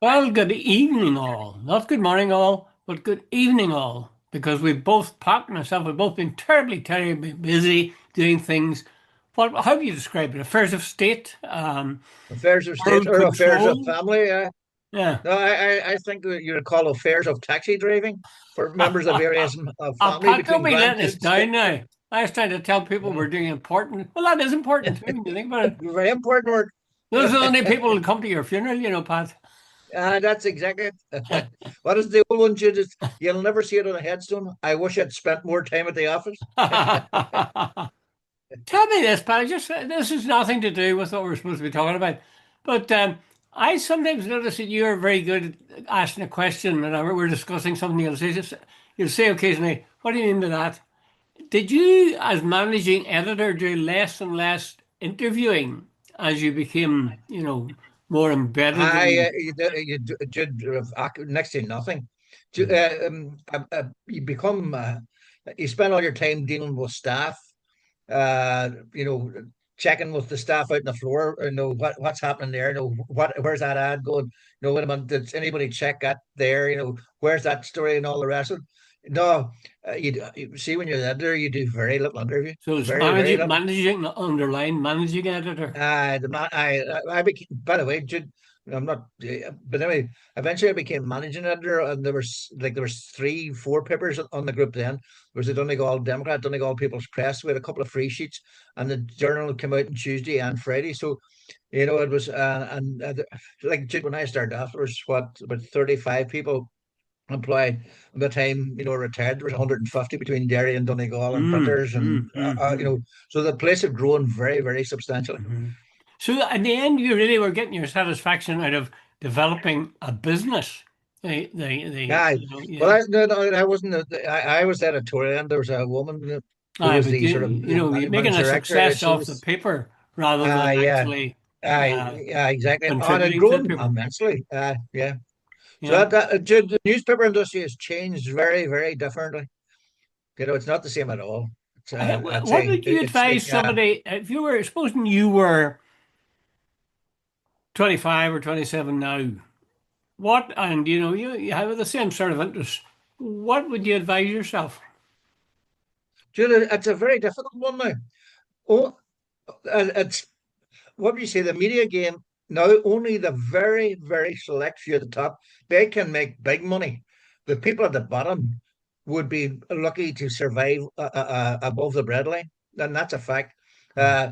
Well, good evening, all. Not good morning, all, but good evening, all. Because we've both, Pat and myself, we've both been terribly busy doing things. How do you describe it? Affairs of state, Affairs of state world or affairs of control. family. Yeah. No, I think that you would call affairs of taxi driving for members of various of family Pat, don't between be letting us grandkids. down now. I was trying to tell people we're doing important. Well, that is important too, when you think about it. Very important work. Those are the only people who come to your funeral, Pat. That's exactly it. What is the old one, Jude? You'll never see it on a headstone. I wish I'd spent more time at the office. Tell me this, Pat. Just this has nothing to do with what we're supposed to be talking about, but I sometimes notice that you are very good at asking a question whenever we're discussing something. You'll say occasionally, "What do you mean by that?" Did you, as managing editor, do less and less interviewing as you became, more embedded in? Next to nothing. Mm. You become you spend all your time dealing with staff. You know, checking with the staff out on the floor. What's happening there. Where's that ad going. Wait a minute, did anybody check that there? Where's that story and all the rest of it. No, you see, when you're the editor, you do very little interview. So it's Very, very little. managing, underline managing editor. The man, I became. By the way, Jude, I'm not. But anyway, eventually I became managing editor, and there was three, four papers on the group. Then there was the Donegal Democrat, Donegal People's Press. We had a couple of free sheets, and the journal came out on Tuesday and Friday. So it was. Like Jude, when I started off, there was about 35 people employed. By the time I retired, there was 150 between Derry and Donegal and Mm, printers, and mm, mm, mm, so the place had grown very, very substantially. mhm. So in the end, you really were getting your satisfaction out of developing a business. Aye. Well, Yeah. no, no, I wasn't. I was editorial, and there was a woman who Aye, was but the sort of you're making managing a director. And success she off the was, paper rather than yeah, actually uh, exactly, and it had contributing to the grown paper. immensely. Yeah. So Yeah. the newspaper industry has changed very, very differently. It's not the same at all. I'd What say would you advise somebody if you were supposing you were 25 or 27 now? What and you have the same sort of interest. What would you advise yourself? Julia, it's a very difficult one now. Oh, it's what would you say? The media game now, only the very, very select few at the top, they can make big money. The people at the bottom would be lucky to survive above the breadline, and that's a fact. Mm. Uh,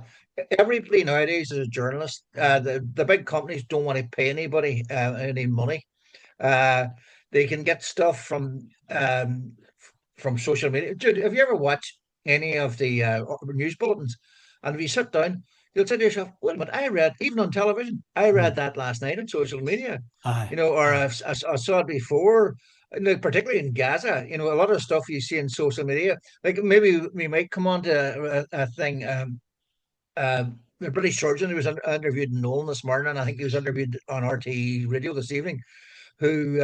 Everybody nowadays is a journalist. The big companies don't want to pay anybody any money. Uh, they can get stuff from social media. Dude, have you ever watched any of the news bulletins? And if you sit down, you'll say to yourself, "Wait a minute! I read even on television. I read Mm. that last night on social media, Aye. or Aye. I saw it before." Particularly in Gaza, a lot of stuff you see in social media. Like maybe we might come on to a thing. The British surgeon who was interviewed in Nolan this morning, and I think he was interviewed on RT Radio this evening, who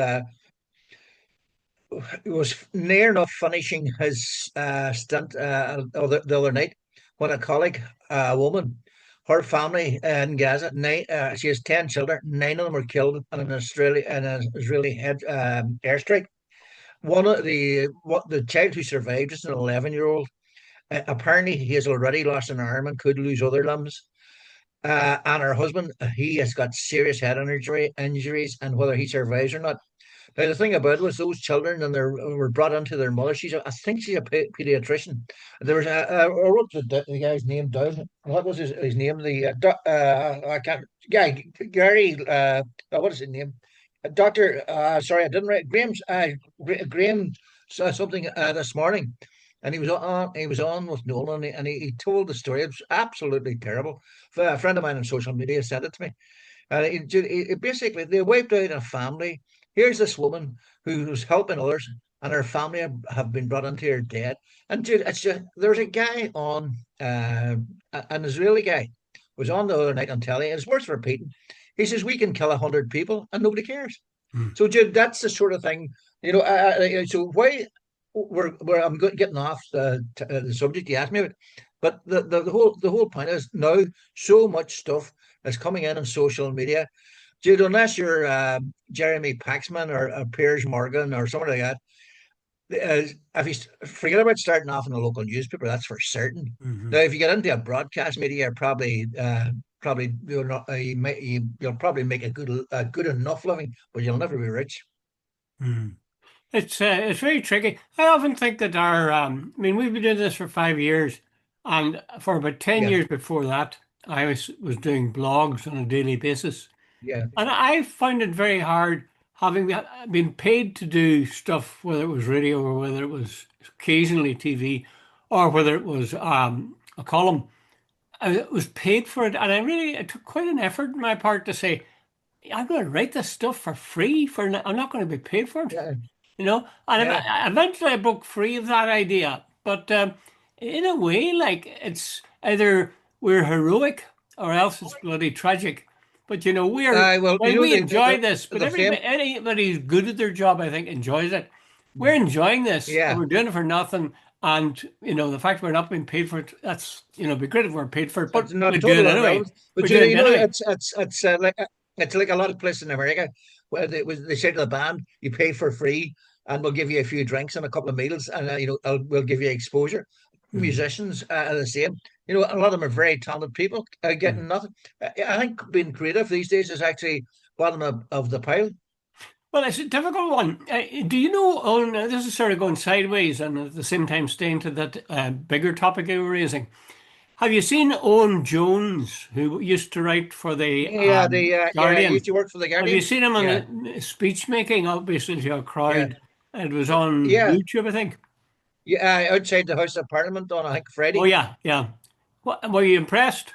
was near enough finishing his stint the other night when a colleague, a woman, her family in Gaza, she has 10 children, nine of them were killed in an Israeli airstrike. One of the child who survived is an 11-year-old. Apparently, he has already lost an arm and could lose other limbs. And her husband, he has got serious head injuries, and whether he survives or not. Now, the thing about it was those children and they were brought into their mother. I think she's a pediatrician. There was I wrote the guy's name down. What was his name? I can't. Guy Gary. What is his name? Doctor. Sorry, I didn't write Graham's. Graham something this morning, and he was on with Nolan, and he told the story. It was absolutely terrible. A friend of mine on social media sent it to me. Basically, they wiped out a family. Here's this woman who's helping others, and her family have been brought into her dead. And dude, it's just there's a guy on, an Israeli guy, was on the other night on telly. And it's worth repeating. He says we can kill 100 people and nobody cares. Mm. So, dude, that's the sort of thing. So why I'm getting off the subject you asked me about, but the whole point is now so much stuff is coming in on social media. Jude, unless you're Jeremy Paxman or Piers Morgan or something like that, if you forget about starting off in a local newspaper, that's for certain. Hmm. Now, if you get into a broadcast media, you're probably you'll not, you'll probably make a good enough living, but you'll never be rich. It's very tricky. I often think that I mean, we've been doing this for 5 years, and for about 10 years Yeah, before that, I was doing blogs on a daily basis, yeah, and I found it very hard having been paid to do stuff, whether it was radio or whether it was occasionally TV, or whether it was a column. I was paid for it, and it took quite an effort on my part to say, I'm going to write this stuff for free. I'm not going to be paid for it. yeah, And yeah. eventually I broke free of that idea. But in a way, like it's either we're heroic or else it's bloody tragic. But Well, you well, know we enjoy this. But the fame. anybody who's good at their job, I think, enjoys it. We're enjoying this, and Yeah, we're doing it for nothing. And the fact we're not being paid for it, that's it'd be great if we're paid for it, but it's not we do it total anyway. irrelevance. We But do it anyway. it's like a lot of places in America where they say to the band, "You pay for free, and we'll give you a few drinks and a couple of meals, and we'll give you exposure." Mm, Musicians are the same. A lot of them are very talented people mm. getting nothing. I think being creative these days is actually bottom of the pile. Well, it's a difficult one. Do you know, this is sort of going sideways and at the same time staying to that bigger topic you were raising. Have you seen Owen Jones, who used to write for the Yeah, yeah, he used Guardian? to work for the Have you Guardian. seen him on Yeah, the speech making, obviously, to a yeah, crowd? It was on yeah, YouTube, I think. yeah. Outside the House of Parliament on I think Oh, Friday. yeah, yeah. What, were you impressed?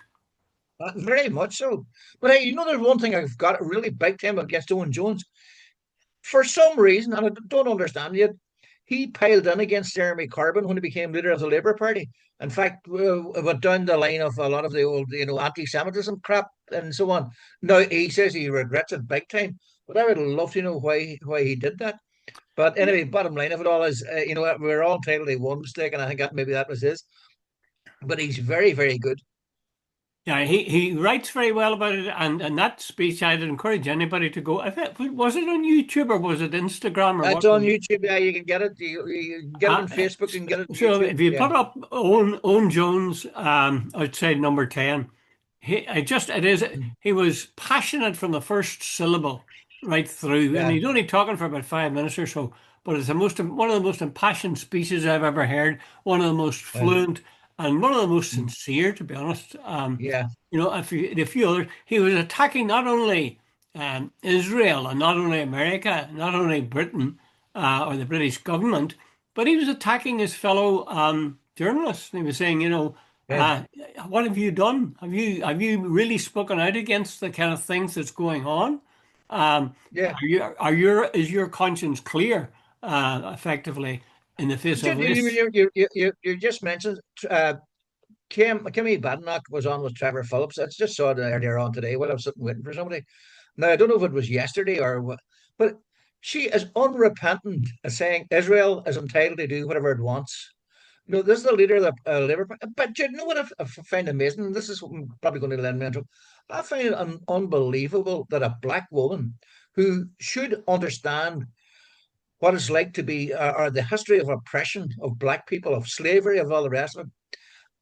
Very much so. But hey, there's one thing I've got really big time against Owen Jones. For some reason, and I don't understand it, he piled in against Jeremy Corbyn when he became leader of the Labour Party. In fact, it went down the line of a lot of the old, anti-Semitism crap and so on. Now he says he regrets it big time, but I would love to know why he did that. But anyway, bottom line of it all is, we're all entitled to one mistake, and I think maybe that was his. But he's very, very good. Yeah, he writes very well about it, and that speech, I'd encourage anybody to go. I think, was it on YouTube or was it Instagram or what It's on was it? YouTube. Yeah, you can get it. You can get it on Uh, Facebook. You can get it on so YouTube. if you Yeah, put up Owen Jones outside number 10, he was passionate from the first syllable right through, and yeah, he's only talking for about 5 minutes or so, but it's one of the most impassioned speeches I've ever heard, one of the most yeah, fluent, and one of the most sincere, to be honest. yeah, A few others, he was attacking not only Israel and not only America, not only Britain or the British government, but he was attacking his fellow journalists. And he was saying, yeah. what have you done? Have you really spoken out against the kind of things that's going on? Yeah. Is your conscience clear, effectively, in the face You, of you, this? you, you just mentioned Kimmy Badenoch was on with Trevor Phillips. I just saw it earlier on today while I was sitting waiting for somebody. Now, I don't know if it was yesterday or what, but she is unrepentant as saying Israel is entitled to do whatever it wants. This is the leader of the Labour Party. But you know what I find amazing? And this is what I'm probably going to lend me into. I find it unbelievable that a black woman who should understand what it's like to be, or the history of oppression of black people, of slavery, of all the rest of it,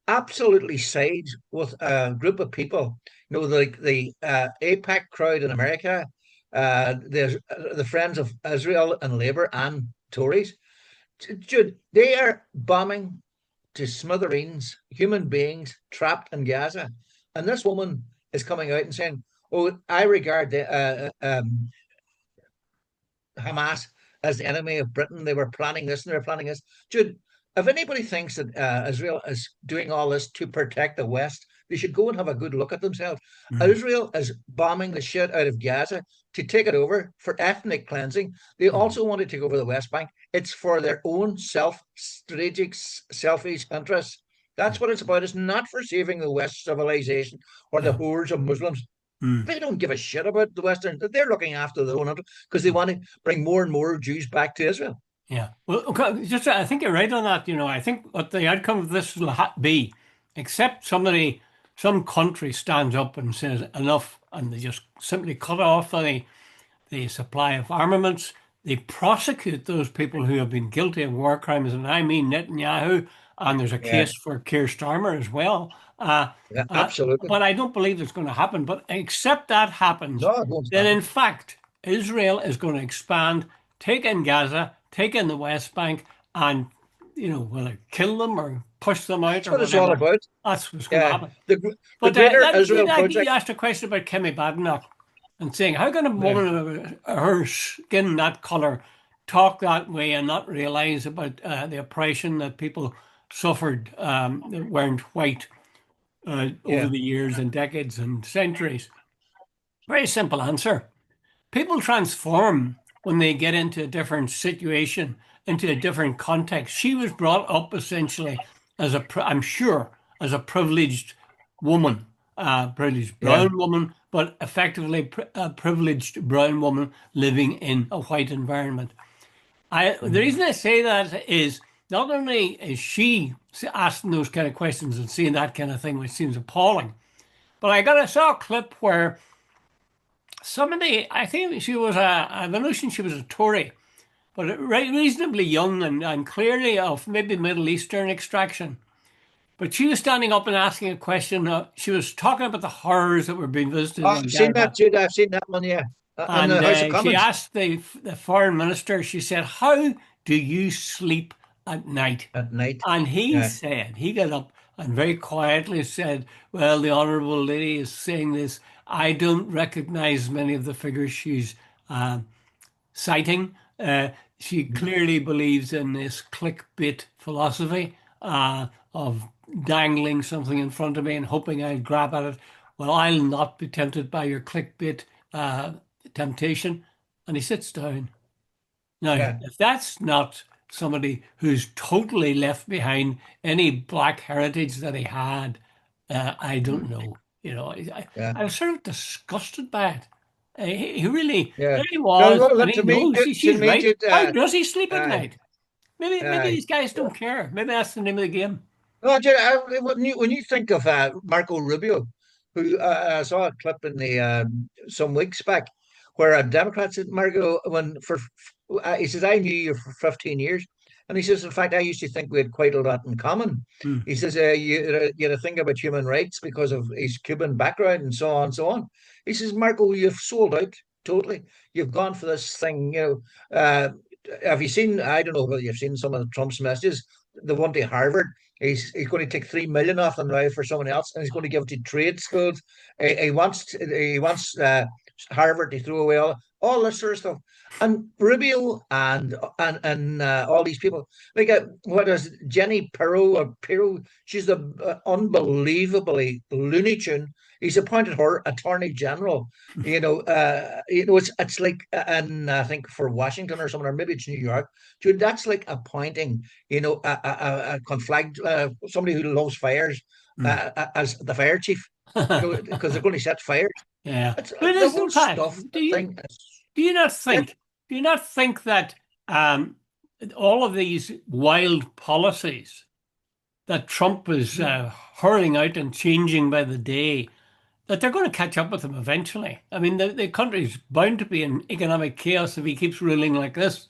absolutely sides with a group of people. Like the APAC crowd in America, there's the Friends of Israel and Labour and Tories. Jude, they are bombing to smithereens human beings trapped in Gaza. And this woman is coming out and saying, "Oh, I regard the Hamas as the enemy of Britain. They were planning this and they were planning this." Jude, if anybody thinks that Israel is doing all this to protect the West, they should go and have a good look at themselves. Mm, Israel is bombing the shit out of Gaza to take it over for ethnic cleansing. They mm, also want to take over the West Bank. It's for their own strategic, selfish interests. That's mm. what it's about. It's not for saving the West civilization or the Yeah. hordes of Muslims. Mm. They don't give a shit about the Western. They're looking after their own because they want to bring more and more Jews back to Israel. Yeah. Well, okay, just I think you're right on that. I think what the outcome of this will be, except somebody some country stands up and says enough, and they just simply cut off the supply of armaments. They prosecute those people who have been guilty of war crimes, and I mean Netanyahu, and there's a Yeah, case for Keir Starmer as well. yeah, absolutely. But I don't believe it's going to happen. But except that happens, No, it won't then happen. in fact, Israel is going to expand, take in Gaza, take in the West Bank, and whether kill them or push them out That's or what it's all whatever. about. That's what's going to Yeah, happen. the But Greater Israel you Project. asked a question about Kimmy Badenoch and saying, how can a Yeah, woman of her skin that color talk that way and not realize about the oppression that people suffered that weren't white over yeah, the years and decades and centuries? Very simple answer. People transform when they get into a different situation, into a different context. She was brought up essentially as I'm sure, as a privileged woman, privileged yeah. brown woman, but effectively a privileged brown woman living in a white environment. The Mhm. reason I say that is not only is she asking those kind of questions and seeing that kind of thing, which seems appalling, but I saw a clip where somebody, I think she was I have a notion she was a Tory, but reasonably young and clearly of maybe Middle Eastern extraction. But she was standing up and asking a question. She was talking about the horrors that were being visited Oh, in I've seen that, Gaza. Jude. I've seen that one, yeah. In And the House of she Commons asked the foreign minister, she said, how do you sleep at night? at night. And he Yeah. said, he got up and very quietly said, well, the Honourable Lady is saying this. I don't recognize many of the figures she's uh, citing. She clearly believes in this clickbait philosophy of dangling something in front of me and hoping I'll grab at it. Well, I'll not be tempted by your clickbait uh, temptation. And he sits down. Now, Yeah. if that's not somebody who's totally left behind any black heritage that he had, I don't know. Yeah. I was sort of disgusted by it. He really, Yeah. there he No, was, well, and look, he knows. to She's me, right. Jude, How does he sleep at uh, night? Maybe uh, these guys don't care. Maybe that's the name of the game. no, when you think of Marco Rubio, who I saw a clip in the some weeks back, where a Democrat said, Marco, he says, I knew you for 15 years, and he says, in fact, I used to think we had quite a lot in common. Hmm. He says, you had to think about human rights because of his Cuban background and so on and so on. He says, Marco, you've sold out totally. You've gone for this thing, have you seen? I don't know whether you've seen some of Trump's messages. The one to Harvard, he's going to take 3 million off them now for someone else, and he's going to give it to trade schools. He wants Harvard to throw away all this sort of stuff. And Rubio and all these people, like what is Jenny Pirro or Pirro? She's a unbelievably Looney Tune. He's appointed her Attorney General. It's like, and I think for Washington or somewhere, maybe it's New York. Dude, that's like appointing, a conflict, somebody who loves fires, Hmm. as the fire chief. Because they're going to set fires. Yeah. It's But the listen, whole Pat, stuff. The thing. do you not Yeah, think do you not think that all of these wild policies that Trump is hurling out and changing by the day, that they're going to catch up with him eventually? I mean, the country's bound to be in economic chaos if he keeps ruling like this.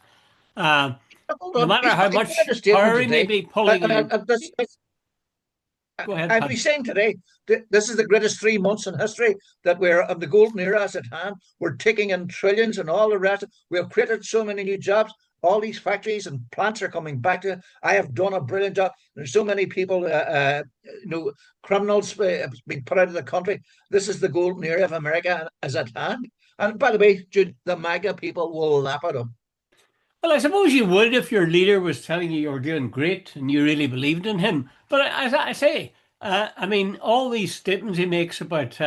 Uh, hold no on. matter how He made much a statement power he may today. be Uh, pulling uh, in. uh, this, Go ahead, I'm Pat. saying today that this is the greatest 3 months in history, that we're of the golden era is at hand. We're taking in trillions and all the rest. We have created so many new jobs. All these factories and plants are coming back to. I have done a brilliant job. There's so many people, criminals being put out of the country. This is the golden era of America is at hand. And by the way, Jude, the MAGA people will lap it up. Well, I suppose you would if your leader was telling you you were doing great and you really believed in him. But as I say, I mean, all these statements he makes about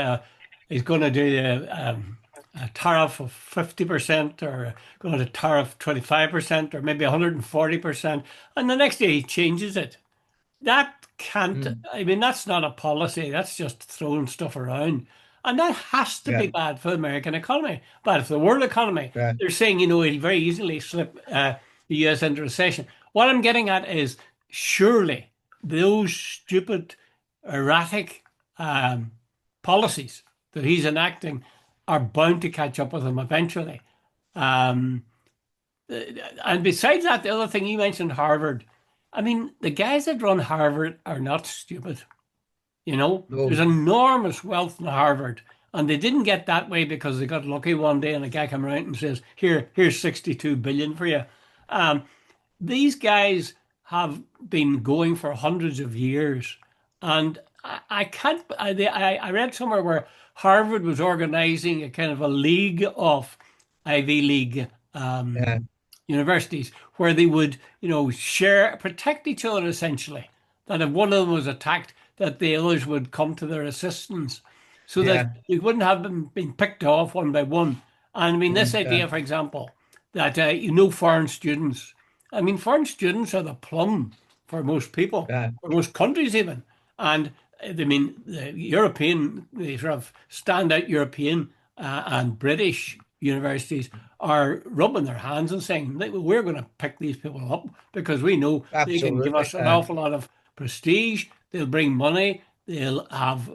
he's going to do a tariff of 50% or going to tariff 25% or maybe 140%, and the next day he changes it. That can't, Mm, I mean, that's not a policy. That's just throwing stuff around. And that has to yeah, be bad for the American economy, bad for the world economy. yeah, They're saying, it'll very easily slip the US into recession. What I'm getting at is surely those stupid, erratic um, policies that he's enacting are bound to catch up with him eventually. Um, and besides that, the other thing you mentioned, Harvard. I mean, the guys that run Harvard are not stupid. There's No, enormous wealth in Harvard, and they didn't get that way because they got lucky one day and a guy came around and says, here's 62 billion for you. Um, these guys have been going for hundreds of years, and I can't. I read somewhere where Harvard was organizing a kind of a league of Ivy League yeah, universities where they would, share, protect each other essentially. That if one of them was attacked, that the others would come to their assistance, so that yeah, you wouldn't have them being picked off one by one. And I mean, this idea, for example, that foreign students. I mean, foreign students are the plum for most people, yeah, for most countries even. And I mean, the sort of standout European and British universities are rubbing their hands and saying, we're going to pick these people up because we know they can give absolutely. us an awful lot of prestige. They'll bring money. They'll have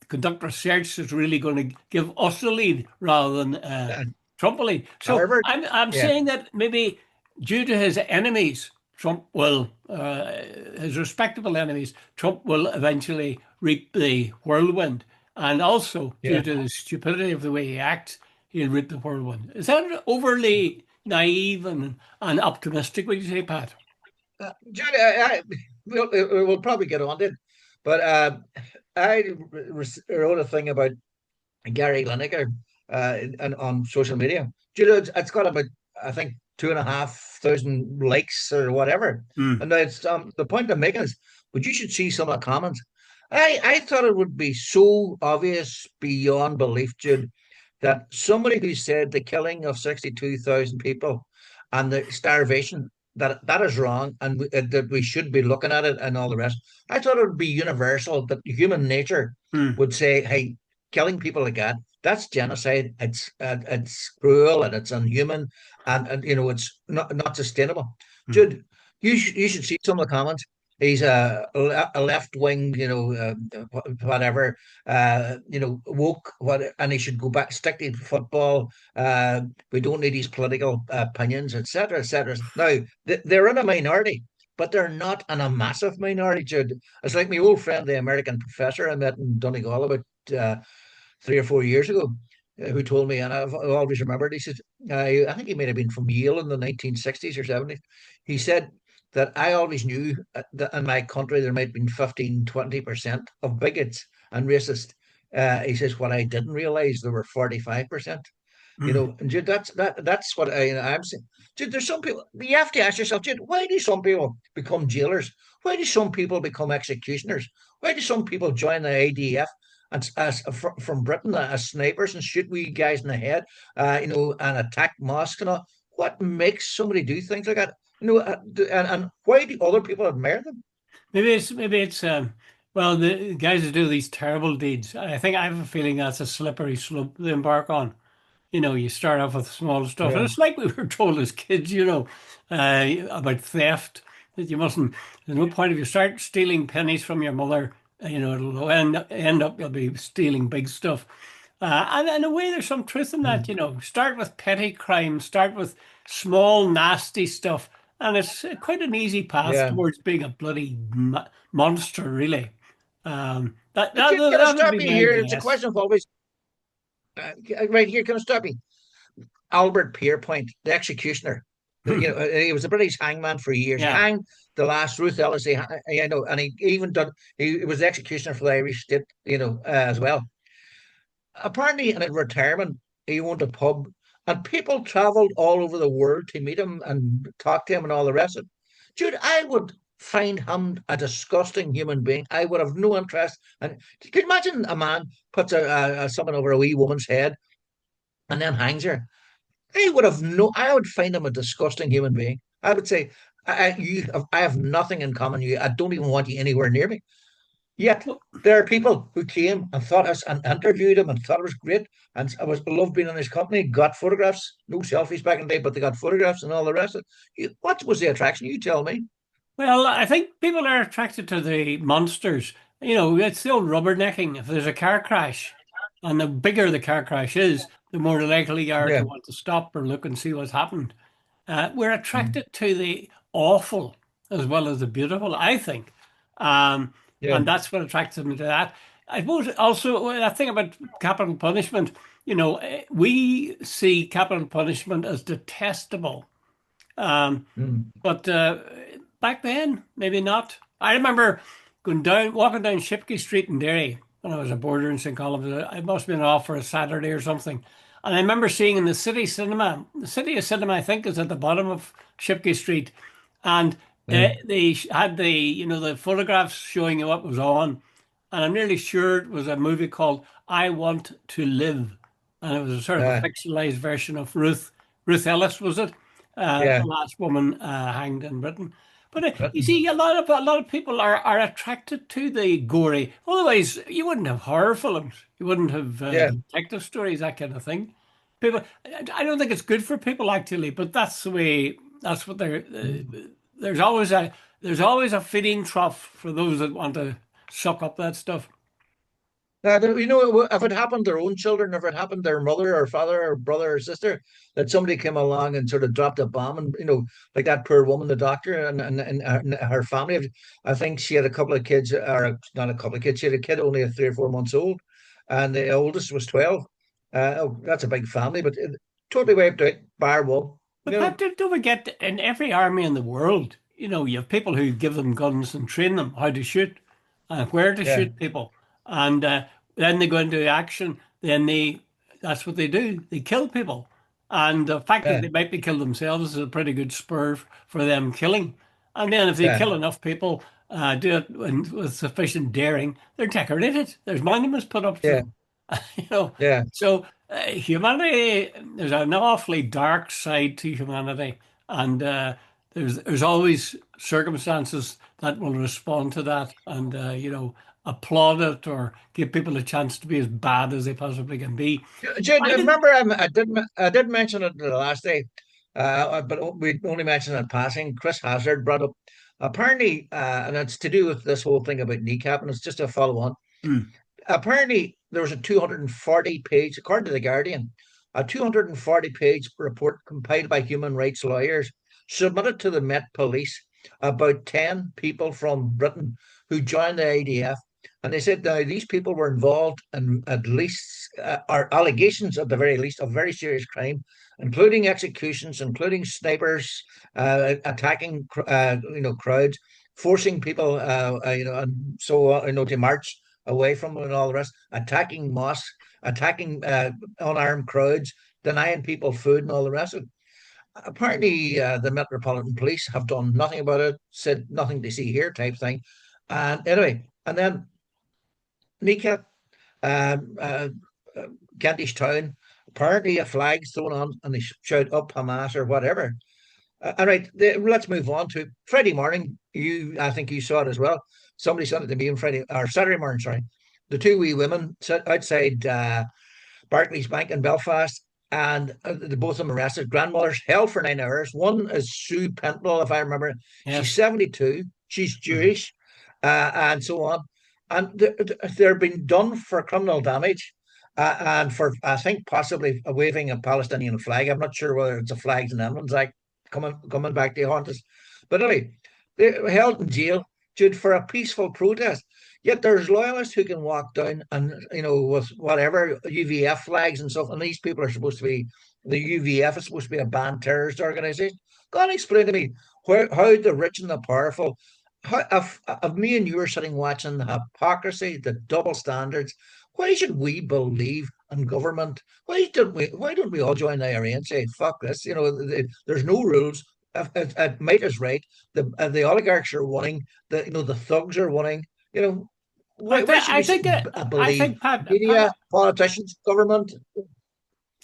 conduct research that's really going to give us the lead rather than Uh, Trump will lead. So Harvard, I'm yeah, saying that maybe due to his enemies, Trump will, his respectable enemies, Trump will eventually reap the whirlwind. And also, due yeah. to the stupidity of the way he acts, he'll reap the whirlwind. Is that overly naive and optimistic, would you say, Pat? Jude, we'll probably get on to it, but I wrote a thing about Gary Lineker and on social media. Do you know, it's got about, I think, 2,500 likes or whatever. Mm. And it's the point I'm making is, but you should see some of the comments. I thought it would be so obvious beyond belief, Jude, that somebody who said the killing of 62,000 people and the starvation, that is wrong, and that we should be looking at it and all the rest. I thought it would be universal that human nature Mm. would say, "Hey, killing people like that's genocide. It's cruel and it's inhuman, and it's not sustainable." Mm. Jude, you should see some of the comments. He's a left wing, whatever, woke, and he should go back, stick to football. We don't need his political opinions, etc., etc. Now they're in a minority, but they're not in a massive minority, Jude. It's like my old friend, the American professor I met in Donegal about 3 or 4 years ago, who told me, and I've always remembered. He said, I think he may have been from Yale in the 1960s or 70s. He said that I always knew that in my country there might have been 15, 20% of bigots and racists. He says, what I didn't realize there were 45%. Mm. And Jude, that's what I'm saying. Jude, there's some people, you have to ask yourself, Jude, why do some people become jailers? Why do some people become executioners? Why do some people join the ADF and from Britain as snipers and shoot wee guys in the head, and attack mosques and all? What makes somebody do things like that? And why do other people admire them? Maybe it's well, the guys who do these terrible deeds. I think I have a feeling that's a slippery slope they embark on. You start off with small stuff, and Yeah, it's like we were told as kids, about theft, that you mustn't. There's no point if you start stealing pennies from your mother. It'll end up you'll be stealing big stuff. And in a way, there's some truth in that. Start with petty crimes, start with small, nasty stuff, and it's quite an easy path yeah. towards being a bloody monster, really. That, But that, can I that would stop be you my here? It's a guess. question of always right here. Can I stop you? Albert Pierpoint, the executioner. He was a British hangman for years. He Yeah. hanged the last Ruth Ellis. And he even done. He was the executioner for the Irish state. As well. Apparently, in retirement, he owned a pub, and people travelled all over the world to meet him and talk to him and all the rest of it. Jude, I would find him a disgusting human being. I would have no interest. And can you imagine a man puts something over a wee woman's head and then hangs her? I would find him a disgusting human being. I would say, I have nothing in common with you. I don't even want you anywhere near me. Yet there are people who came and thought us and interviewed him and thought it was great. And I was loved being in his company, got photographs, no selfies back in the day, but they got photographs and all the rest of it. What was the attraction? You tell me. Well, I think people are attracted to the monsters it's the old rubbernecking. If there's a car crash, and the bigger the car crash is, the more likely you are Yeah. to want to stop or look and see what's happened. We're Mm. attracted to the awful as well as the beautiful, I think. Um, Yeah. and that's what attracts them to that. I suppose also that thing about capital punishment, we see capital punishment as detestable. Um, Mm. but back then, maybe not. I remember walking down Shipkey Street in Derry when I was a boarder in St. Columns. I must have been off for a Saturday or something. And I remember seeing in the city of cinema, I think, is at the bottom of Shipkey Street. And Yeah. they had the photographs showing you what was on. And I'm nearly sure it was a movie called I Want to Live. And it was a sort of a Uh, fictionalized version of Ruth Ellis, was it? The yeah. last woman hanged in Britain. But you Written. see, a lot of people are attracted to the gory. Otherwise, you wouldn't have horror films. You wouldn't have Yeah. detective stories, that kind of thing. People, I don't think it's good for people actually, but that's the way. That's what they're. Mm. There's always a feeding trough for those that want to suck up that stuff. If it happened to their own children, if it happened to their mother or father or brother or sister, that somebody came along and sort of dropped a bomb, and like that poor woman, the doctor, and her family. I think she had a couple of kids, or not a couple of kids. She had a kid only 3 or 4 months old, and the oldest was 12. Oh, that's a big family, but totally wiped out, bar one. You But Pat, know, don't forget, in every army in the world, you have people who give them guns and train them how to shoot and where to yeah, shoot people. And then they go into action. That's what they do. They kill people. And the fact that yeah, they might be killed themselves is a pretty good spur for them killing. And then if they yeah, kill enough people, do it with sufficient daring, they're decorated. There's monuments put up to yeah, them. you know, yeah. so humanity, there's an awfully dark side to humanity, and there's always circumstances that will respond to that, and applaud it or give people a chance to be as bad as they possibly can be. Jude, I didn't. remember I did mention it the last day, but we only mentioned it in passing. Chris Hazard brought up apparently, and it's to do with this whole thing about kneecap, and it's just a follow on. Hmm, Apparently, there was a 240-page, according to the Guardian, a 240-page report compiled by human rights lawyers submitted to the Met Police about 10 people from Britain who joined the IDF. And they said now these people were involved in at least, or allegations at the very least, of very serious crime, including executions, including snipers attacking, crowds, forcing people, and so to march away from it and all the rest, attacking mosques, attacking unarmed crowds, denying people food and all the rest of it. Apparently, the Metropolitan Police have done nothing about it, said nothing to see here type thing. And anyway, and then Nika, um, uh, uh, Kentish Town, apparently a flag's thrown on and they shout up Hamas or whatever. All right, let's move on to Friday morning. I think you saw it as well. Somebody sent it to me on Friday or Saturday morning. Sorry, the two wee women sat outside Barclays Bank in Belfast, and the both of them arrested. Grandmothers held for 9 hours. One is Sue Pentle, if I remember. She's yes. 72. She's Mhm. Jewish, and so on. And they're being done for criminal damage. And for, I think, possibly waving a Palestinian flag. I'm not sure whether it's a Flags and Emblems Act coming back to haunt us. But anyway, they were held in jail, Jude, for a peaceful protest. Yet there's loyalists who can walk down and with whatever UVF flags and stuff, and these people are supposed to be the UVF is supposed to be a banned terrorist organization. Go and explain to me how the rich and the powerful, how if me and you are sitting watching the hypocrisy, the double standards, why should we believe in government? Why don't we all join the IRA and say fuck this? There's no rules. If might is right. The oligarchs are winning. The thugs are winning. You know, why, But why should I we think I believe think Pat, media, politicians, government?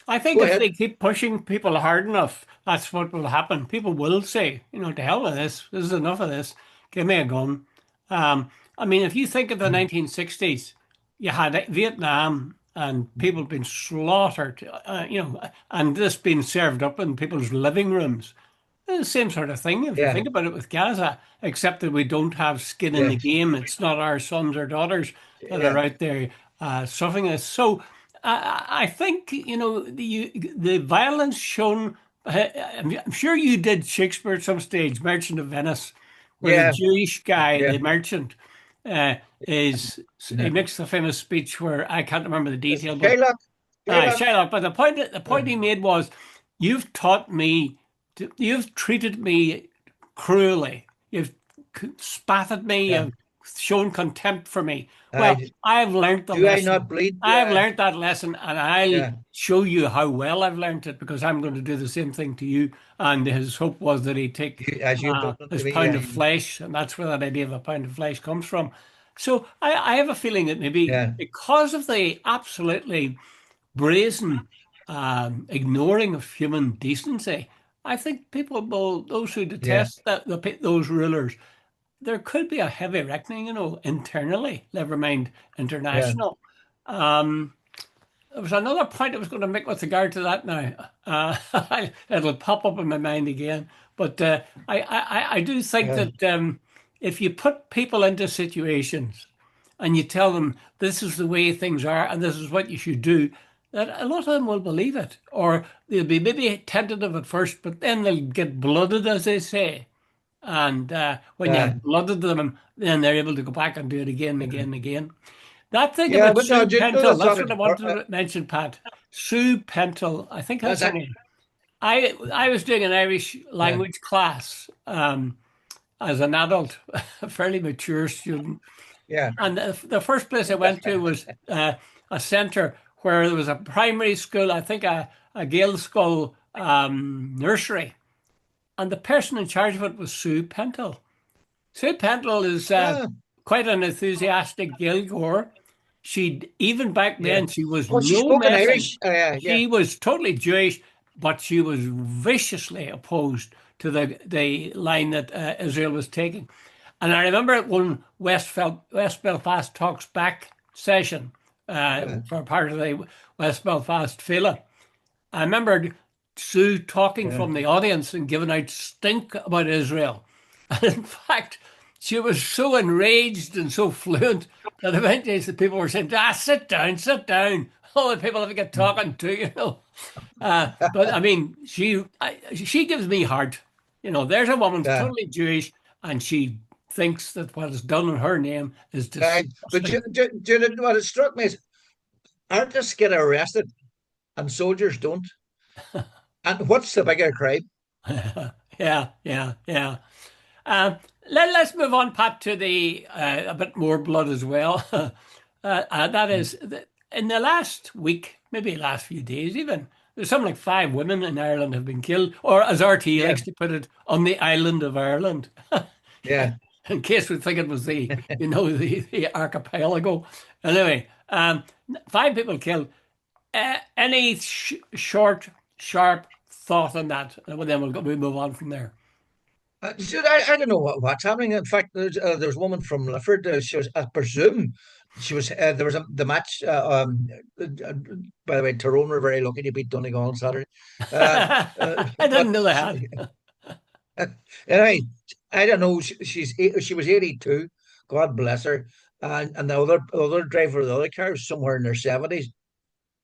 I think Go if they ahead. keep pushing people hard enough, that's what will happen. People will say, to hell with this. This is enough of this. Give me a gun. I mean, if you think of the 1960s, you had Vietnam and people being slaughtered, and this being served up in people's living rooms. The same sort of thing, if you Yeah, think about it, with Gaza, except that we don't have skin in yeah, the game. It's not our sons or daughters that are yeah, out there suffering this. So I think, the violence shown. I'm sure you did Shakespeare at some stage, Merchant of Venice, where the yeah, Jewish guy, yeah, the merchant, uh, he yeah. makes the famous speech where I can't remember the detail, but Shylock, Shylock. Shylock. But the Uh, point he made was, you've taught me, you've treated me cruelly. You've spat at me. yeah. You've shown contempt for me. Well, I I've learned the do I not lesson. bleed? I've learned that lesson, and I'll Yeah. show you how well I've learned it, because I'm going to do the same thing to you. And his hope was that he'd take As you've done it to his me. pound Yeah, of flesh, and that's where that idea of a pound of flesh comes from. So I have a feeling that maybe yeah, because of the absolutely brazen ignoring of human decency, I think people will, those who yeah, detest those rulers, there could be a heavy reckoning, internally, never mind yeah, international. There was another point I was going to make with regard to that now. It'll pop up in my mind again. But I do think yeah, that if you put people into situations and you tell them this is the way things are and this is what you should do, that a lot of them will believe it. Or they'll be maybe tentative at first, but then they'll get blooded, as they say. And when you yeah. have blooded them, then they're able to go back and do it again and again and again. That thing Yeah, about but no, Sue do you know Pentel, that's that's not what it. I wanted to mention, Pat. Sue Pentel, I think that's That's her it. name. I was doing an Irish Yeah, language class as an adult, a fairly mature student. yeah, And the first place I went to was a centre where there was a primary school, I think a Gael school nursery. And the person in charge of it was Sue Pentel. Sue Pentel is ah, quite an enthusiastic Gael goer. She, even back yeah. then, she was Oh, she no spoke in messing. Irish. Yeah, yeah, She was totally Jewish, but she was viciously opposed to the line that Israel was taking. And I remember at one West Belfast Talks Back session yeah, for part of the West Belfast Fela. I remember Sue talking yeah. from the audience and giving out stink about Israel. And in fact, she was so enraged and so fluent that eventually the people were saying, sit down, sit down. All the people have to get talking to. But I mean, she gives me heart. There's a woman who's Yeah. totally Jewish, and she thinks that what is done in her name is Right. But disgusting. what it struck me is artists get arrested and soldiers don't. And what's the bigger crime? Yeah, yeah, yeah. Um, let's move on, Pat, to the a bit more blood as well. That is, in the last week, maybe last few days even, there's something like 5 women in Ireland have been killed, or as RT Yeah, likes to put it, on the island of Ireland. yeah. In case we think it was the archipelago. Anyway, 5 people killed. Any short, sharp thought on that? And then we move on from there. Dude, I don't know what's happening. In fact, there's a woman from Lifford. She was, I presume, she was. There was the match. By the way, Tyrone were very lucky to beat Donegal on Saturday. Uh, I but didn't know they had. anyway, I don't know. She was 82. God bless her. And the other driver of the other car was somewhere in their 70s.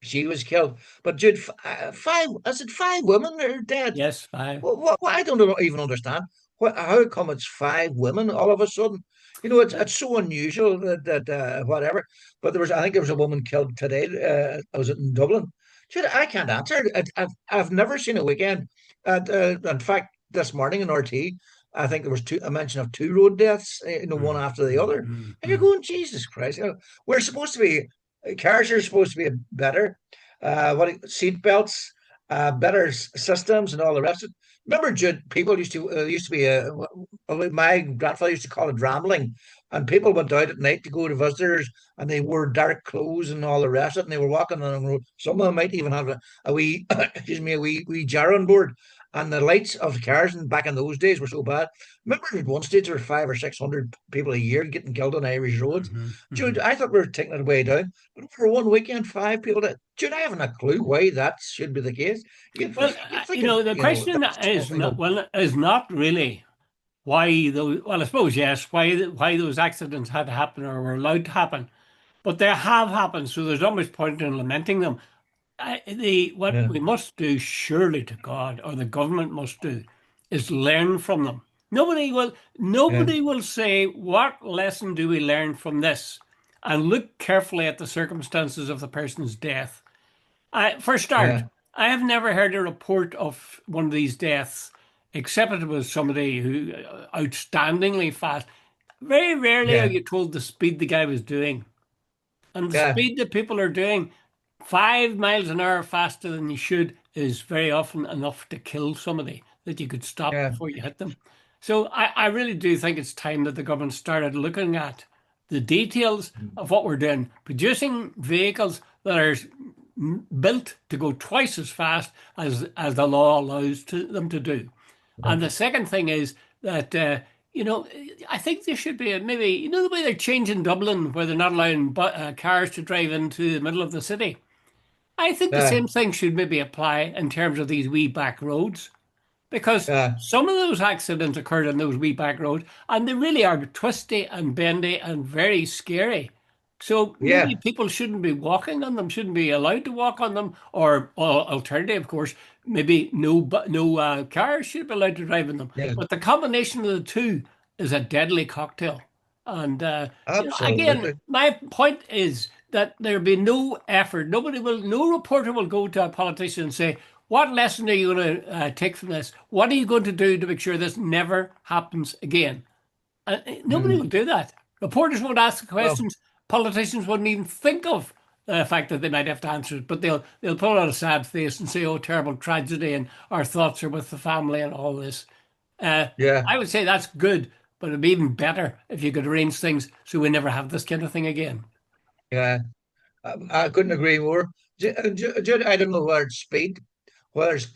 She was killed. But dude, five. I said 5 women are dead. Yes, 5. What I don't even understand. How come it's 5 women all of a sudden? It's so unusual that whatever. But I think there was a woman killed today. Was it in Dublin? Dude, I can't answer. I've never seen a weekend. In fact, this morning in RT, I think there was a mention of 2 road deaths. One Mm, after the mm, other, mm, and you're mm. going, Jesus Christ! We're supposed to be cars are supposed to be better. What seat belts, better systems, and all the rest of it. Remember, Jude, people used to be my grandfather used to call it rambling, and people went out at night to go to visitors, and they wore dark clothes and all the rest of it, and they were walking on the road. Some of them might even have a wee, excuse me, a wee jar on board. And the lights of the cars back in those days were so bad. Remember, at one stage there were 500 or 600 people a year getting killed on Irish roads. Hmm. Jude, I thought we were taking it way down, but for one weekend, five people. Jude, I haven't a clue why that should be the case. Well, You'd think it, the question that's is not well is not really why those. Well, I suppose yes, why those accidents had to happen or were allowed to happen, but they have happened. So there's not much point in lamenting them. What yeah, we must do, surely to God, or the government must do, is learn from them. yeah, Nobody will say, what lesson do we learn from this? And look carefully at the circumstances of the person's death. For a start, yeah, I have never heard a report of one of these deaths, except it was somebody who outstandingly fast. Very rarely are yeah, you told the speed the guy was doing. And the yeah, speed that people are doing, 5 miles an hour faster than you should, is very often enough to kill somebody that you could stop yeah, before you hit them. So I really do think it's time that the government started looking at the details of what we're doing, producing vehicles that are built to go twice as fast as the law allows them to do. yeah, And the second thing is that, you know, I think there should be maybe, the way they're changing Dublin, where they're not allowing cars to drive into the middle of the city. I think the yeah, same thing should maybe apply in terms of these wee back roads, because yeah, some of those accidents occurred on those wee back roads, and they really are twisty and bendy and very scary. So maybe yeah, people shouldn't be walking on them, shouldn't be allowed to walk on them, or alternative, of course, maybe no cars should be allowed to drive in them. yeah. But the combination of the two is a deadly cocktail. And again, Absolutely. my point is that there'll be no effort. No reporter will go to a politician and say, "What lesson are you going to take from this? What are you going to do to make sure this never happens again?" Nobody will Mm. do that. Reporters won't ask the Well, questions. Politicians wouldn't even think of the fact that they might have to answer it, but they'll put on a sad face and say, "Oh, terrible tragedy," and our thoughts are with the family and all this. Uh, yeah, I would say that's good, but it'd be even better if you could arrange things so we never have this kind of thing again. yeah. I couldn't agree more. I don't know whether it's speed, whether it's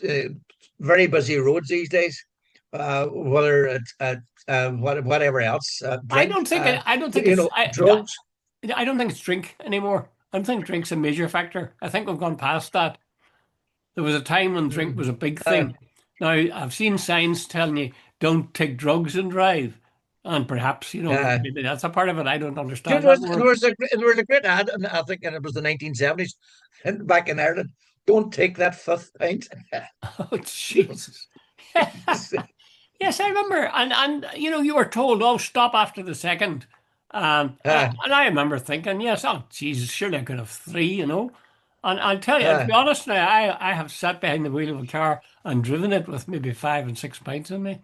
very busy roads these days, whether it's whatever else, I drink, don't think I don't think it's drugs. I don't think it's drink anymore. I don't think drink's a major factor. I think we've gone past that. There was a time when drink was Mm. a big Uh, thing. Now I've seen signs telling you don't take drugs and drive, and perhaps uh, maybe that's a part of it. I don't understand there that was word. there was a great ad, and I think, and it was the 1970s, and back in Ireland. Don't take that fifth pint. Oh Jesus! Yes, I remember, and you were told, "Oh, stop after the second." Uh, And I remember thinking, "Yes, oh Jesus, surely I could have three," And I'll tell you, to uh, be honest now, I have sat behind the wheel of a car and driven it with maybe 5 and 6 pints in me,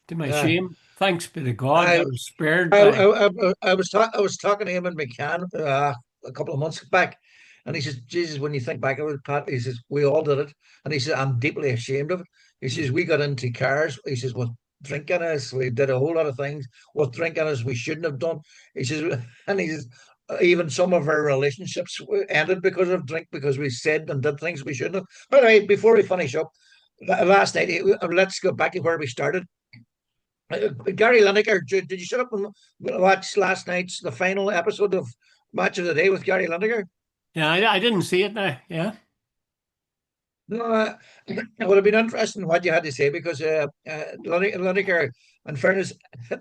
to my uh, shame. Thanks be to God, I I, was spared I, by. I, I was talking to him in McCann a couple of months back, and he says, "Jesus, when you think back of it, Pat," he says, "we all did it," and he says, "I'm deeply ashamed of it." He says, "We got into cars." He says, "With drinking us, we did a whole lot of things with drinking us we shouldn't have done." He says, and he says, "Even some of our relationships ended because of drink, because we said and did things we shouldn't have." By the way, before we finish up, last night, let's go back to where we started. Gary Lineker, did you sit up and watch last night's the final episode of Match of the Day with Gary Lineker? Yeah, I didn't see it now. Yeah. No, it would have been interesting what you had to say because Lineker, in fairness,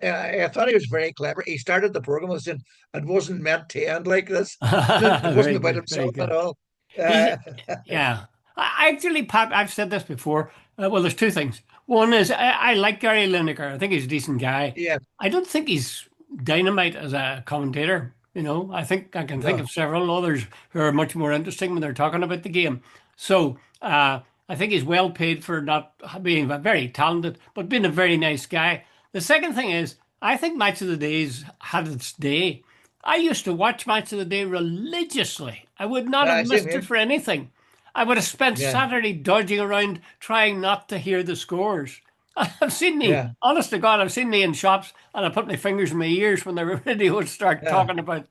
I thought he was very clever. He started the program with saying it wasn't meant to end like this. It wasn't Very about good, very himself at good. all. He's, Uh, yeah. Actually, Pat, I've said this before. Well, there's two things. One is I like Gary Lineker. I think he's a decent guy. yeah, I don't think he's dynamite as a commentator. I think I can think no, of several others who are much more interesting when they're talking about the game. So I think he's well paid for not being very talented, but being a very nice guy. The second thing is, I think Match of the Days had its day. I used to watch Match of the Day religiously. I would not have same missed it here. for anything. I would have spent Yeah, Saturday dodging around trying not to hear the scores. I've seen me, yeah, honest to God, I've seen me in shops and I put my fingers in my ears when the radio would start yeah. talking about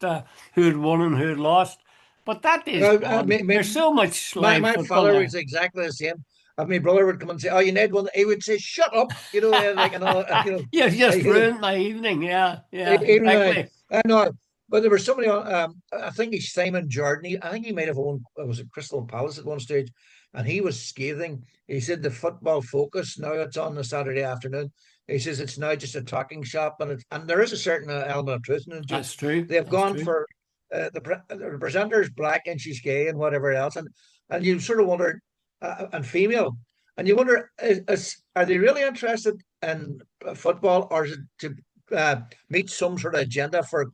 who had won and who had lost. But that is Uh, uh, gone. me, me, There's so much my live my football father now. was exactly the same. if my brother would come and say, "Oh, you need one," he would say, "Shut up," like and all, You just you know, ruined my evening. Yeah, yeah, even exactly. I know, but there was somebody on. I think he's Simon Jordan. I think he might have owned. It was at Crystal Palace at one stage, and he was scathing. He said the Football Focus now it's on the Saturday afternoon. He says it's now just a talking shop, and there is a certain element of truth in it. Jude. That's true. They have That's gone true. for the presenter's black and she's gay and whatever else, and you sort of wonder, and female, and you wonder, are they really interested in football, or is it to meet some sort of agenda for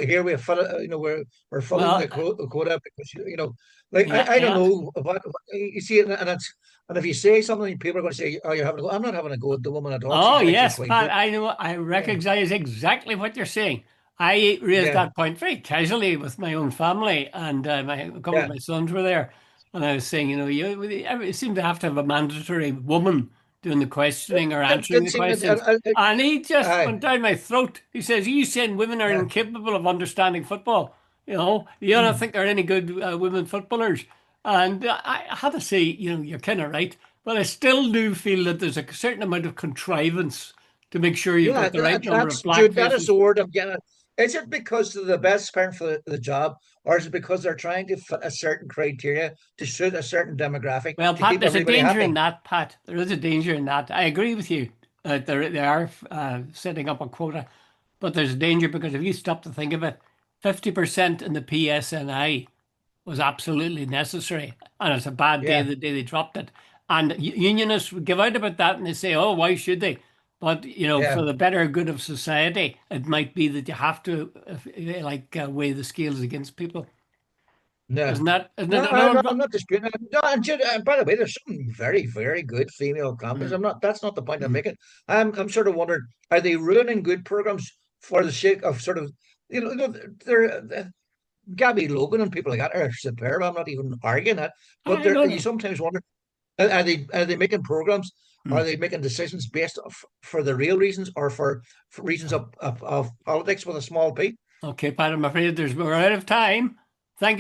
here we have we're filling Well, the quota because like yeah, I don't yeah. know what you see, and if you say something, people are going to say, "Oh, you're having a go." I'm not having a go at the woman at all. She Oh, thinks you're yes, quite Pat, good. I know. I Yeah, recognize exactly what you're saying. I raised yeah, that point very casually with my own family, and a couple of yeah. my sons were there. And I was saying, you seem to have to have a mandatory woman doing the questioning or answering Didn't the seem to. questions. And he just I went down my throat. He says, "You saying women are uh, incapable of understanding football? You don't mm, think there are any good women footballers?" And I had to say, you're kind of right. But I still do feel that there's a certain amount of contrivance to make sure you've yeah, got the right number of that's black Jude. That is faces. the word I'm getting. Is it because they're the best parent for the job, or is it because they're trying to fit a certain criteria to suit a certain demographic Well, to Pat, keep there's a everybody danger in happy? that, Pat. There is a danger in that. I agree with you. They are setting up a quota, but there's a danger because if you stop to think of it, 50% in the PSNI was absolutely necessary. And it's a bad day Yeah, the day they dropped it. And unionists would give out about that and they say, oh, why should they? But, for yeah. the better good of society, it might be that you have to, weigh the scales against people. No, Isn't no, it another? I'm not disputing that. No, and Jude, by the way, there's some very, very good female comedies. Mm. That's not the point I'm Mm. making. I'm sort of wondering, are they ruining good programs for the sake of sort of, they're Gabby Logan and people like that are superb. I'm not even arguing that, but I don't you know. sometimes wonder, are they making programs? Are Mm. they making decisions based for the real reasons, or for reasons of politics with a small p? Okay, Pat, I'm afraid we're out of time. Thank you.